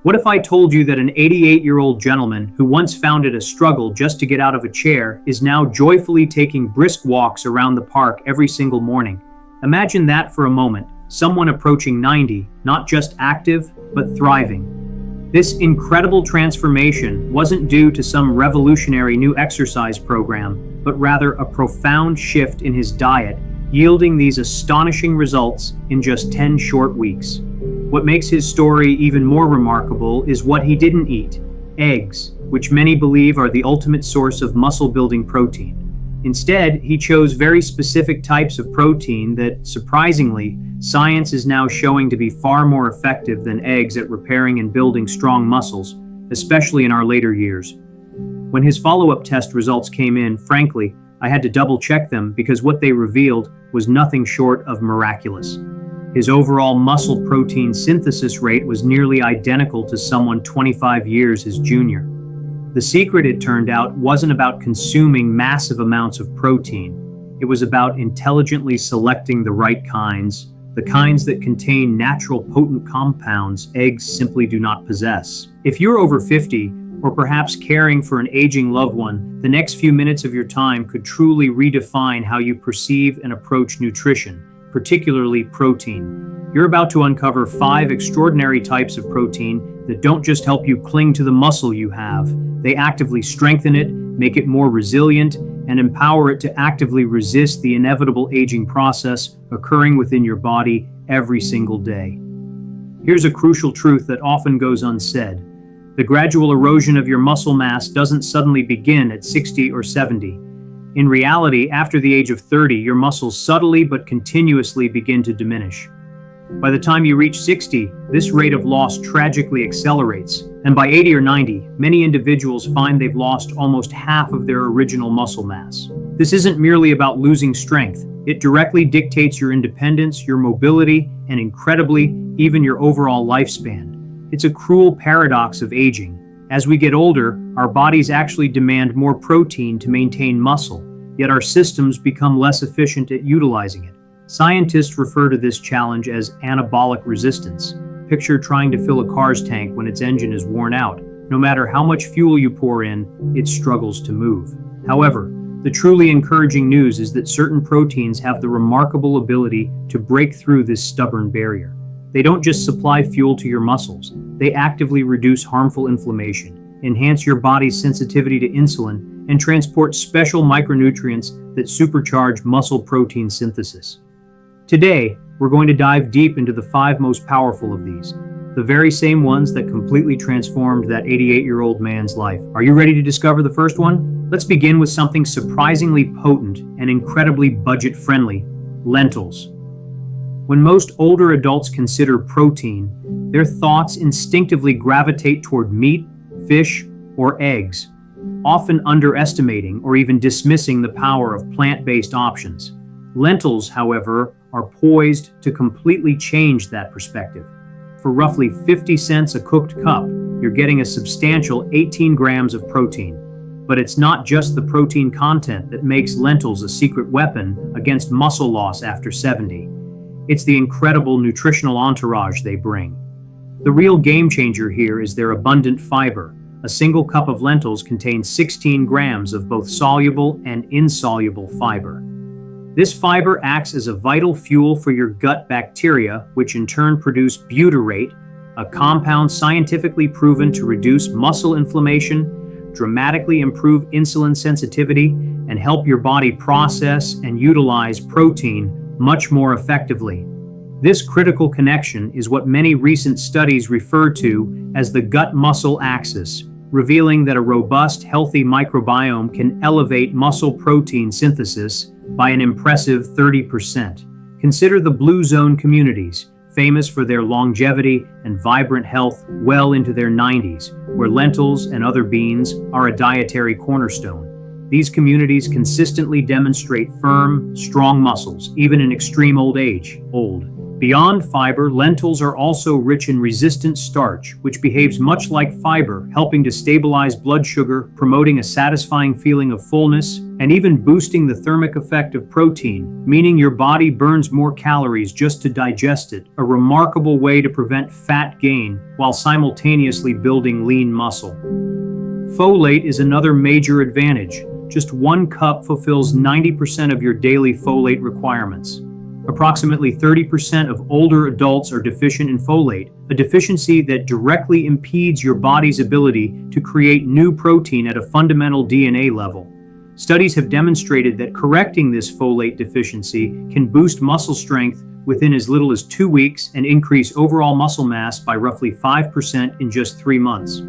What if I told you that an 88-year-old gentleman who once found it a struggle just to get out of a chair is now joyfully taking brisk walks around the park every single morning? Imagine that for a moment, someone approaching 90, not just active, but thriving. This incredible transformation wasn't due to some revolutionary new exercise program, but rather a profound shift in his diet, yielding these astonishing results in just 10 short weeks. What makes his story even more remarkable is what he didn't eat: eggs, which many believe are the ultimate source of muscle-building protein. Instead, he chose very specific types of protein that, surprisingly, science is now showing to be far more effective than eggs at repairing and building strong muscles, especially in our later years. When his follow-up test results came in, frankly, I had to double-check them because what they revealed was nothing short of miraculous. His overall muscle protein synthesis rate was nearly identical to someone 25 years his junior. The secret, it turned out, wasn't about consuming massive amounts of protein. It was about intelligently selecting the right kinds, the kinds that contain natural potent compounds eggs simply do not possess. If you're over 50, or perhaps caring for an aging loved one, the next few minutes of your time could truly redefine how you perceive and approach nutrition, particularly protein. You're about to uncover 5 extraordinary types of protein that don't just help you cling to the muscle you have. They actively strengthen it, make it more resilient, and empower it to actively resist the inevitable aging process occurring within your body every single day. Here's a crucial truth that often goes unsaid. The gradual erosion of your muscle mass doesn't suddenly begin at 60 or 70. In reality, after the age of 30, your muscles subtly but continuously begin to diminish. By the time you reach 60, this rate of loss tragically accelerates, and by 80 or 90, many individuals find they've lost almost half of their original muscle mass. This isn't merely about losing strength. It directly dictates your independence, your mobility, and incredibly, even your overall lifespan. It's a cruel paradox of aging. As we get older, our bodies actually demand more protein to maintain muscle, yet our systems become less efficient at utilizing it. Scientists refer to this challenge as anabolic resistance. Picture trying to fill a car's tank when its engine is worn out. No matter how much fuel you pour in, it struggles to move. However, the truly encouraging news is that certain proteins have the remarkable ability to break through this stubborn barrier. They don't just supply fuel to your muscles, they actively reduce harmful inflammation, enhance your body's sensitivity to insulin, and transport special micronutrients that supercharge muscle protein synthesis. Today, we're going to dive deep into the 5 most powerful of these, the very same ones that completely transformed that 88-year-old man's life. Are you ready to discover the first one? Let's begin with something surprisingly potent and incredibly budget-friendly: lentils. When most older adults consider protein, their thoughts instinctively gravitate toward meat, fish, or eggs, often underestimating or even dismissing the power of plant-based options. Lentils, however, are poised to completely change that perspective. For roughly 50 cents a cooked cup, you're getting a substantial 18 grams of protein. But it's not just the protein content that makes lentils a secret weapon against muscle loss after 70. It's the incredible nutritional entourage they bring. The real game changer here is their abundant fiber. A single cup of lentils contains 16 grams of both soluble and insoluble fiber. This fiber acts as a vital fuel for your gut bacteria, which in turn produce butyrate, a compound scientifically proven to reduce muscle inflammation, dramatically improve insulin sensitivity, and help your body process and utilize protein much more effectively. This critical connection is what many recent studies refer to as the gut-muscle axis, revealing that a robust, healthy microbiome can elevate muscle protein synthesis by an impressive 30%. Consider the blue zone communities, famous for their longevity and vibrant health well into their 90s, where lentils and other beans are a dietary cornerstone. These communities consistently demonstrate firm, strong muscles, even in extreme old age. Beyond fiber, lentils are also rich in resistant starch, which behaves much like fiber, helping to stabilize blood sugar, promoting a satisfying feeling of fullness and even boosting the thermic effect of protein, meaning your body burns more calories just to digest it, a remarkable way to prevent fat gain while simultaneously building lean muscle. Folate is another major advantage. Just 1 cup fulfills 90% of your daily folate requirements. Approximately 30% of older adults are deficient in folate, a deficiency that directly impedes your body's ability to create new protein at a fundamental DNA level. Studies have demonstrated that correcting this folate deficiency can boost muscle strength within as little as 2 weeks and increase overall muscle mass by roughly 5% in just 3 months.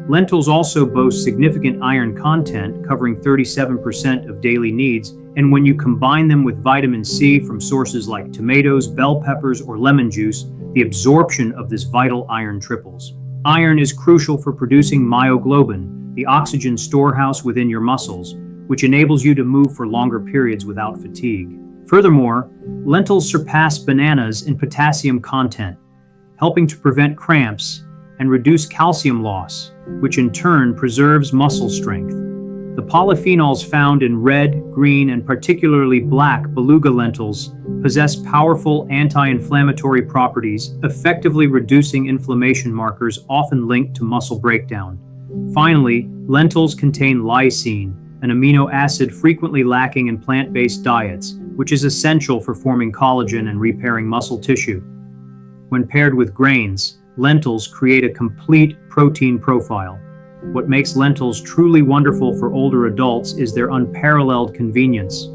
Lentils also boast significant iron content, covering 37% of daily needs, and when you combine them with vitamin C from sources like tomatoes, bell peppers, or lemon juice, the absorption of this vital iron triples. Iron is crucial for producing myoglobin, the oxygen storehouse within your muscles, which enables you to move for longer periods without fatigue. Furthermore, lentils surpass bananas in potassium content, helping to prevent cramps and reduce calcium loss, which in turn preserves muscle strength. The polyphenols found in red, green, and particularly black beluga lentils possess powerful anti-inflammatory properties, effectively reducing inflammation markers often linked to muscle breakdown. Finally, lentils contain lysine, an amino acid frequently lacking in plant-based diets, which is essential for forming collagen and repairing muscle tissue. When paired with grains, lentils create a complete protein profile. What makes lentils truly wonderful for older adults is their unparalleled convenience.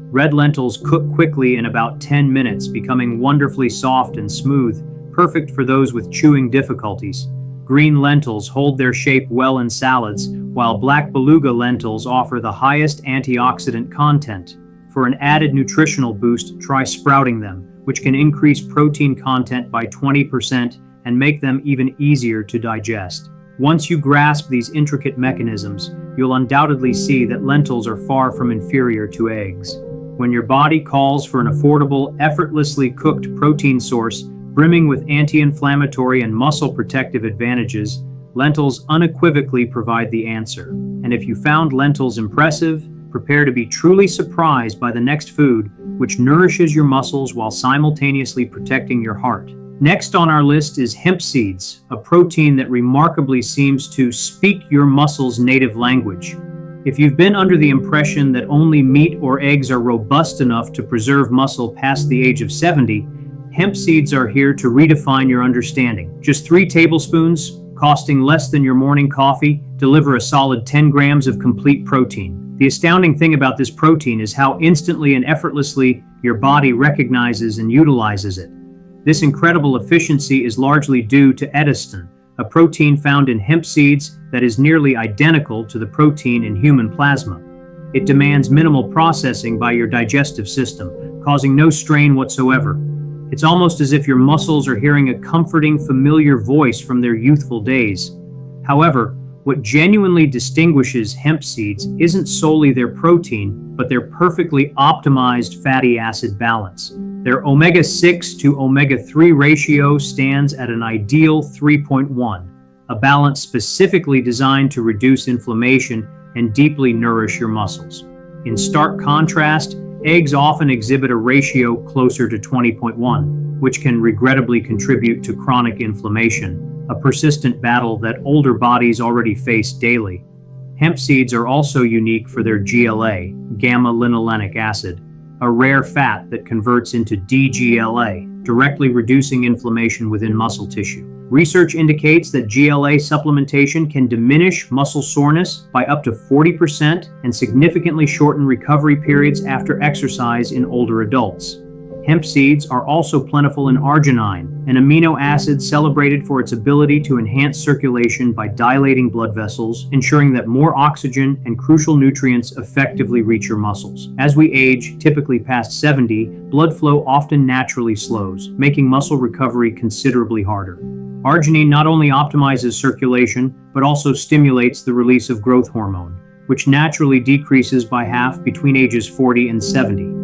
Red lentils cook quickly in about 10 minutes, becoming wonderfully soft and smooth, perfect for those with chewing difficulties. Green lentils hold their shape well in salads, while black beluga lentils offer the highest antioxidant content. For an added nutritional boost, try sprouting them, which can increase protein content by 20% and make them even easier to digest. Once you grasp these intricate mechanisms, you'll undoubtedly see that lentils are far from inferior to eggs. When your body calls for an affordable, effortlessly cooked protein source brimming with anti-inflammatory and muscle protective advantages, lentils unequivocally provide the answer. And if you found lentils impressive, prepare to be truly surprised by the next food, which nourishes your muscles while simultaneously protecting your heart. Next on our list is hemp seeds, a protein that remarkably seems to speak your muscles' native language. If you've been under the impression that only meat or eggs are robust enough to preserve muscle past the age of 70, hemp seeds are here to redefine your understanding. Just 3 tablespoons, costing less than your morning coffee, deliver a solid 10 grams of complete protein. The astounding thing about this protein is how instantly and effortlessly your body recognizes and utilizes it. This incredible efficiency is largely due to edestin, a protein found in hemp seeds that is nearly identical to the protein in human plasma. It demands minimal processing by your digestive system, causing no strain whatsoever. It's almost as if your muscles are hearing a comforting, familiar voice from their youthful days. However, what genuinely distinguishes hemp seeds isn't solely their protein, but their perfectly optimized fatty acid balance. Their omega-6 to omega-3 ratio stands at an ideal 3.1, a balance specifically designed to reduce inflammation and deeply nourish your muscles. In stark contrast, eggs often exhibit a ratio closer to 20.1, which can regrettably contribute to chronic inflammation, a persistent battle that older bodies already face daily. Hemp seeds are also unique for their GLA, gamma-linolenic acid, a rare fat that converts into DGLA, directly reducing inflammation within muscle tissue. Research indicates that GLA supplementation can diminish muscle soreness by up to 40% and significantly shorten recovery periods after exercise in older adults. Hemp seeds are also plentiful in arginine, an amino acid celebrated for its ability to enhance circulation by dilating blood vessels, ensuring that more oxygen and crucial nutrients effectively reach your muscles. As we age, typically past 70, blood flow often naturally slows, making muscle recovery considerably harder. Arginine not only optimizes circulation, but also stimulates the release of growth hormone, which naturally decreases by half between ages 40 and 70.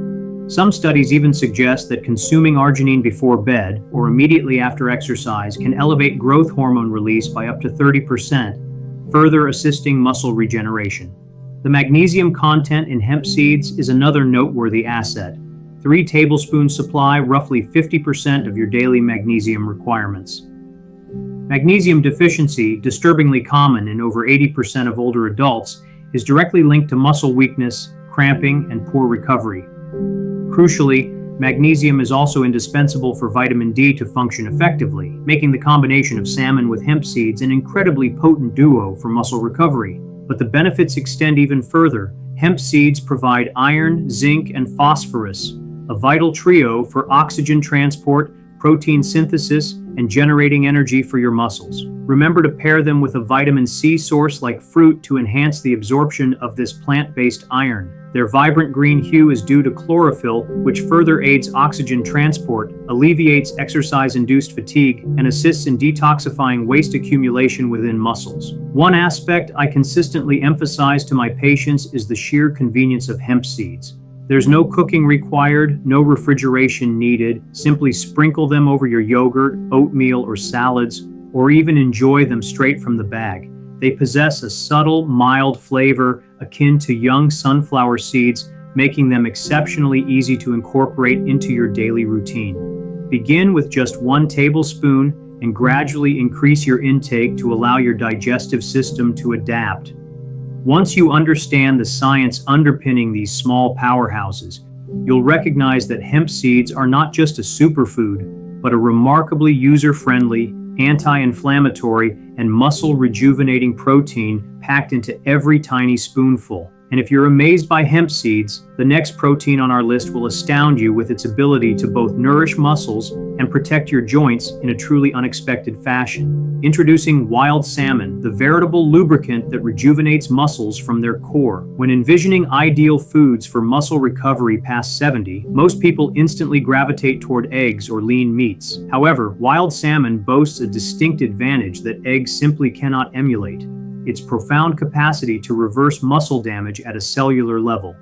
Some studies even suggest that consuming arginine before bed or immediately after exercise can elevate growth hormone release by up to 30%, further assisting muscle regeneration. The magnesium content in hemp seeds is another noteworthy asset. 3 tablespoons supply roughly 50% of your daily magnesium requirements. Magnesium deficiency, disturbingly common in over 80% of older adults, is directly linked to muscle weakness, cramping, and poor recovery. Crucially, magnesium is also indispensable for vitamin D to function effectively, making the combination of salmon with hemp seeds an incredibly potent duo for muscle recovery. But the benefits extend even further. Hemp seeds provide iron, zinc, and phosphorus, a vital trio for oxygen transport, protein synthesis, and generating energy for your muscles. Remember to pair them with a vitamin C source like fruit to enhance the absorption of this plant-based iron. Their vibrant green hue is due to chlorophyll, which further aids oxygen transport, alleviates exercise-induced fatigue, and assists in detoxifying waste accumulation within muscles. One aspect I consistently emphasize to my patients is the sheer convenience of hemp seeds. There's no cooking required, no refrigeration needed. Simply sprinkle them over your yogurt, oatmeal, or salads, or even enjoy them straight from the bag. They possess a subtle, mild flavor akin to young sunflower seeds, making them exceptionally easy to incorporate into your daily routine. Begin with just 1 tablespoon and gradually increase your intake to allow your digestive system to adapt. Once you understand the science underpinning these small powerhouses, you'll recognize that hemp seeds are not just a superfood, but a remarkably user-friendly, anti-inflammatory, and muscle-rejuvenating protein packed into every tiny spoonful. And if you're amazed by hemp seeds, the next protein on our list will astound you with its ability to both nourish muscles and protect your joints in a truly unexpected fashion. Introducing wild salmon, the veritable lubricant that rejuvenates muscles from their core. When envisioning ideal foods for muscle recovery past 70, most people instantly gravitate toward eggs or lean meats. However, wild salmon boasts a distinct advantage that eggs simply cannot emulate: its profound capacity to reverse muscle damage at a cellular level.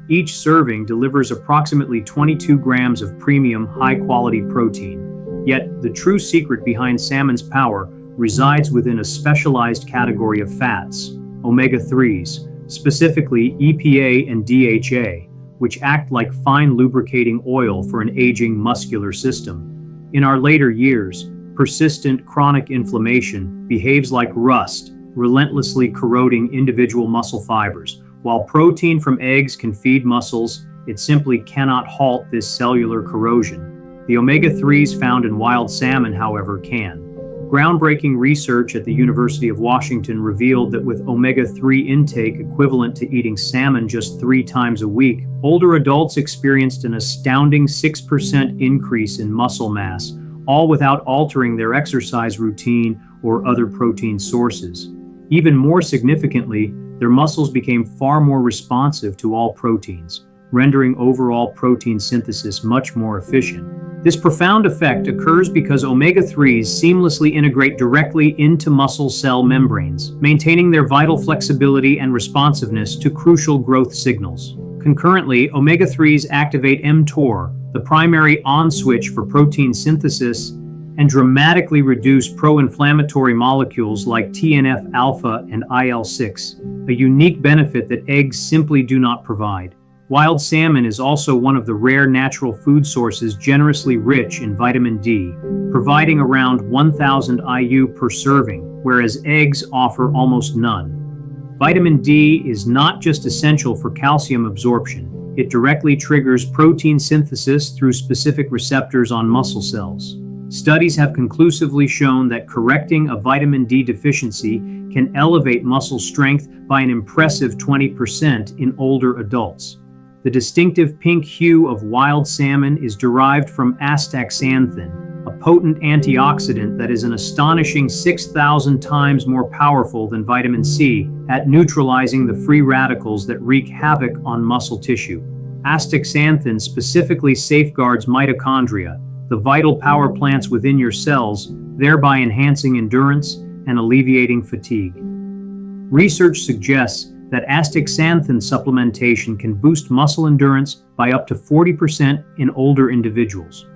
Each serving delivers approximately 22 grams of premium, high-quality protein. Yet, the true secret behind salmon's power resides within a specialized category of fats, omega-3s, specifically EPA and DHA, which act like fine lubricating oil for an aging muscular system. In our later years, persistent chronic inflammation behaves like rust, relentlessly corroding individual muscle fibers. While protein from eggs can feed muscles, it simply cannot halt this cellular corrosion. The omega-3s found in wild salmon, however, can. Groundbreaking research at the University of Washington revealed that with omega-3 intake equivalent to eating salmon just 3 times a week, older adults experienced an astounding 6% increase in muscle mass, all without altering their exercise routine or other protein sources. Even more significantly, their muscles became far more responsive to all proteins, rendering overall protein synthesis much more efficient. This profound effect occurs because omega-3s seamlessly integrate directly into muscle cell membranes, maintaining their vital flexibility and responsiveness to crucial growth signals. Concurrently, omega-3s activate mTOR, the primary on switch for protein synthesis, and dramatically reduce pro-inflammatory molecules like TNF-alpha and IL-6, a unique benefit that eggs simply do not provide. Wild salmon is also one of the rare natural food sources generously rich in vitamin D, providing around 1,000 IU per serving, whereas eggs offer almost none. Vitamin D is not just essential for calcium absorption, it directly triggers protein synthesis through specific receptors on muscle cells. Studies have conclusively shown that correcting a vitamin D deficiency can elevate muscle strength by an impressive 20% in older adults. The distinctive pink hue of wild salmon is derived from astaxanthin, a potent antioxidant that is an astonishing 6,000 times more powerful than vitamin C at neutralizing the free radicals that wreak havoc on muscle tissue. Astaxanthin specifically safeguards mitochondria, the vital power plants within your cells, thereby enhancing endurance and alleviating fatigue. Research suggests that astaxanthin supplementation can boost muscle endurance by up to 40% in older individuals.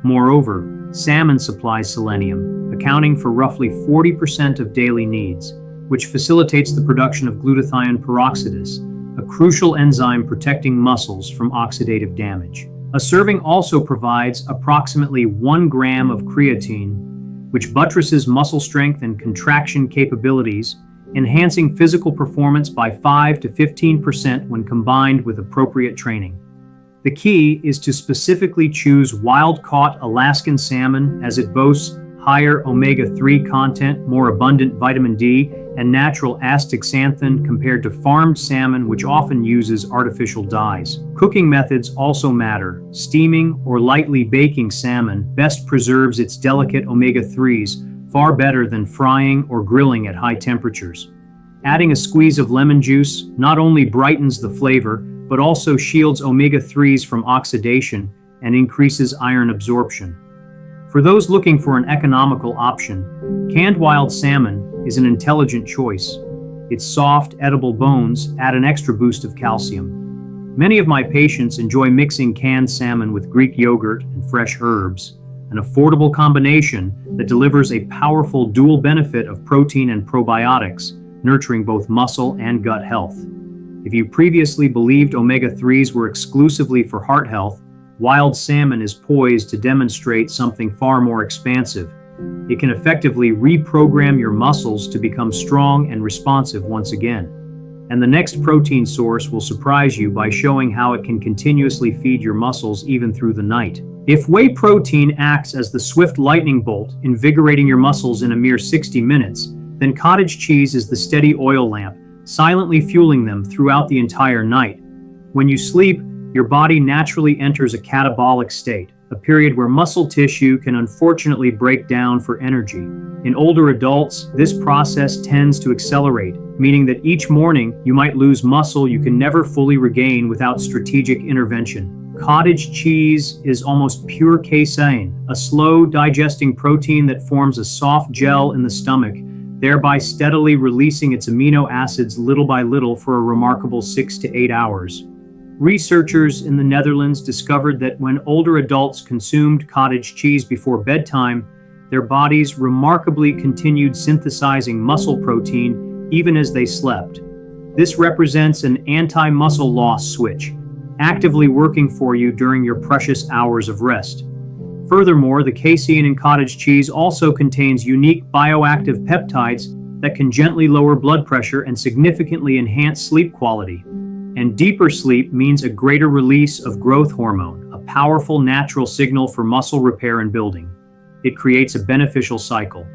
Moreover, salmon supplies selenium, accounting for roughly 40% of daily needs. which facilitates the production of glutathione peroxidase, a crucial enzyme protecting muscles from oxidative damage. A serving also provides approximately 1 gram of creatine, which buttresses muscle strength and contraction capabilities, enhancing physical performance by 5 to 15% when combined with appropriate training. The key is to specifically choose wild-caught Alaskan salmon, as it boasts higher omega-3 content, more abundant vitamin D, and natural astaxanthin compared to farmed salmon, which often uses artificial dyes. Cooking methods also matter. Steaming or lightly baking salmon best preserves its delicate omega-3s, far better than frying or grilling at high temperatures. Adding a squeeze of lemon juice not only brightens the flavor, but also shields omega-3s from oxidation and increases iron absorption. For those looking for an economical option, canned wild salmon is an intelligent choice. Its soft, edible bones add an extra boost of calcium. Many of my patients enjoy mixing canned salmon with Greek yogurt and fresh herbs, an affordable combination that delivers a powerful dual benefit of protein and probiotics, nurturing both muscle and gut health. If you previously believed omega-3s were exclusively for heart health, wild salmon is poised to demonstrate something far more expansive. It can effectively reprogram your muscles to become strong and responsive once again. And the next protein source will surprise you by showing how it can continuously feed your muscles even through the night. If whey protein acts as the swift lightning bolt, invigorating your muscles in a mere 60 minutes, then cottage cheese is the steady oil lamp, silently fueling them throughout the entire night. When you sleep, your body naturally enters a catabolic state, a period where muscle tissue can unfortunately break down for energy. In older adults, this process tends to accelerate, meaning that each morning you might lose muscle you can never fully regain without strategic intervention. Cottage cheese is almost pure casein, a slow digesting protein that forms a soft gel in the stomach, thereby steadily releasing its amino acids little by little for a remarkable 6 to 8 hours. Researchers in the Netherlands discovered that when older adults consumed cottage cheese before bedtime, their bodies remarkably continued synthesizing muscle protein even as they slept. This represents an anti-muscle loss switch, actively working for you during your precious hours of rest. Furthermore, the casein in cottage cheese also contains unique bioactive peptides that can gently lower blood pressure and significantly enhance sleep quality. And deeper sleep means a greater release of growth hormone, a powerful natural signal for muscle repair and building. It creates a beneficial cycle.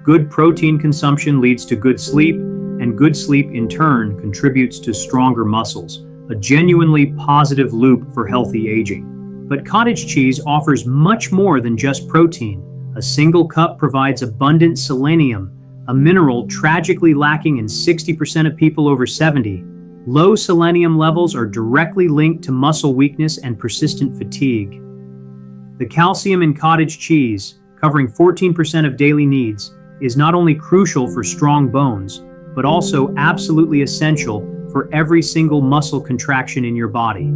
Good protein consumption leads to good sleep, and good sleep in turn contributes to stronger muscles, a genuinely positive loop for healthy aging. But cottage cheese offers much more than just protein. A single cup provides abundant selenium, a mineral tragically lacking in 60% of people over 70. Low selenium levels are directly linked to muscle weakness and persistent fatigue. The calcium in cottage cheese, covering 14% of daily needs, is not only crucial for strong bones, but also absolutely essential for every single muscle contraction in your body.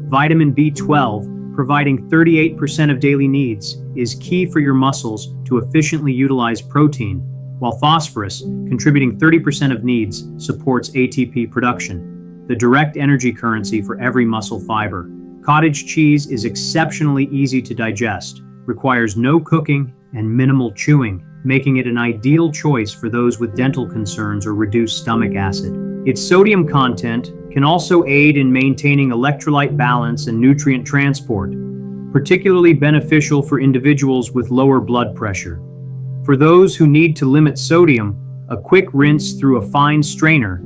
Vitamin B12, providing 38% of daily needs, is key for your muscles to efficiently utilize protein, while phosphorus, contributing 30% of needs, supports ATP production, the direct energy currency for every muscle fiber. Cottage cheese is exceptionally easy to digest, requires no cooking and minimal chewing, making it an ideal choice for those with dental concerns or reduced stomach acid. Its sodium content can also aid in maintaining electrolyte balance and nutrient transport, particularly beneficial for individuals with lower blood pressure. For those who need to limit sodium, a quick rinse through a fine strainer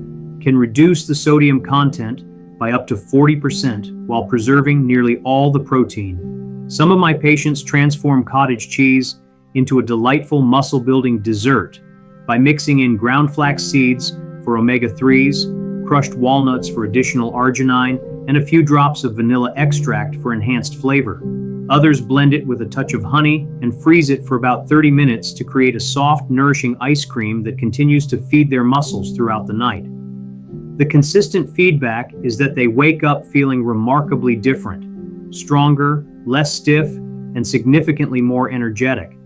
can reduce the sodium content by up to 40% while preserving nearly all the protein. Some of my patients transform cottage cheese into a delightful muscle-building dessert by mixing in ground flax seeds for omega-3s, crushed walnuts for additional arginine, and a few drops of vanilla extract for enhanced flavor. Others blend it with a touch of honey and freeze it for about 30 minutes to create a soft, nourishing ice cream that continues to feed their muscles throughout the night. The consistent feedback is that they wake up feeling remarkably different, stronger, less stiff, and significantly more energetic.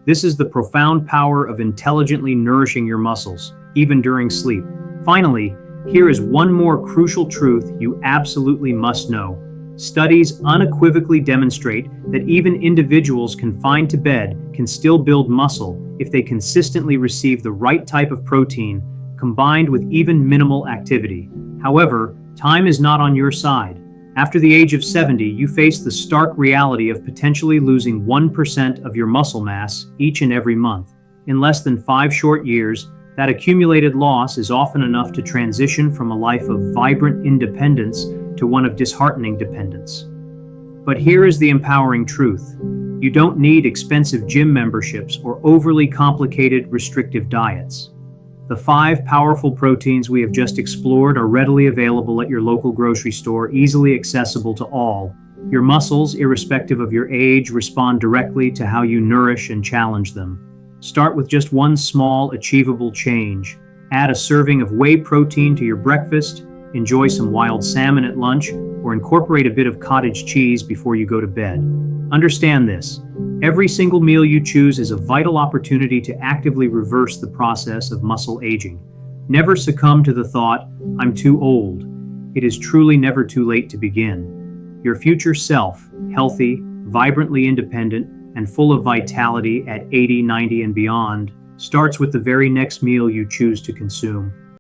This is the profound power of intelligently nourishing your muscles, even during sleep. Finally, here is one more crucial truth you absolutely must know. Studies unequivocally demonstrate that even individuals confined to bed can still build muscle if they consistently receive the right type of protein combined with even minimal activity. However, time is not on your side. After the age of 70, you face the stark reality of potentially losing 1% of your muscle mass each and every month. In less than 5 short years, that accumulated loss is often enough to transition from a life of vibrant independence to one of disheartening dependence. But here is the empowering truth. You don't need expensive gym memberships or overly complicated restrictive diets. The 5 powerful proteins we have just explored are readily available at your local grocery store, easily accessible to all. Your muscles, irrespective of your age, respond directly to how you nourish and challenge them. Start with just one small, achievable change. Add a serving of whey protein to your breakfast, enjoy some wild salmon at lunch, or incorporate a bit of cottage cheese before you go to bed. Understand this. Every single meal you choose is a vital opportunity to actively reverse the process of muscle aging. Never succumb to the thought, "I'm too old." It is truly never too late to begin. Your future self, healthy, vibrantly independent, and full of vitality at 80, 90, and beyond, starts with the very next meal you choose to consume.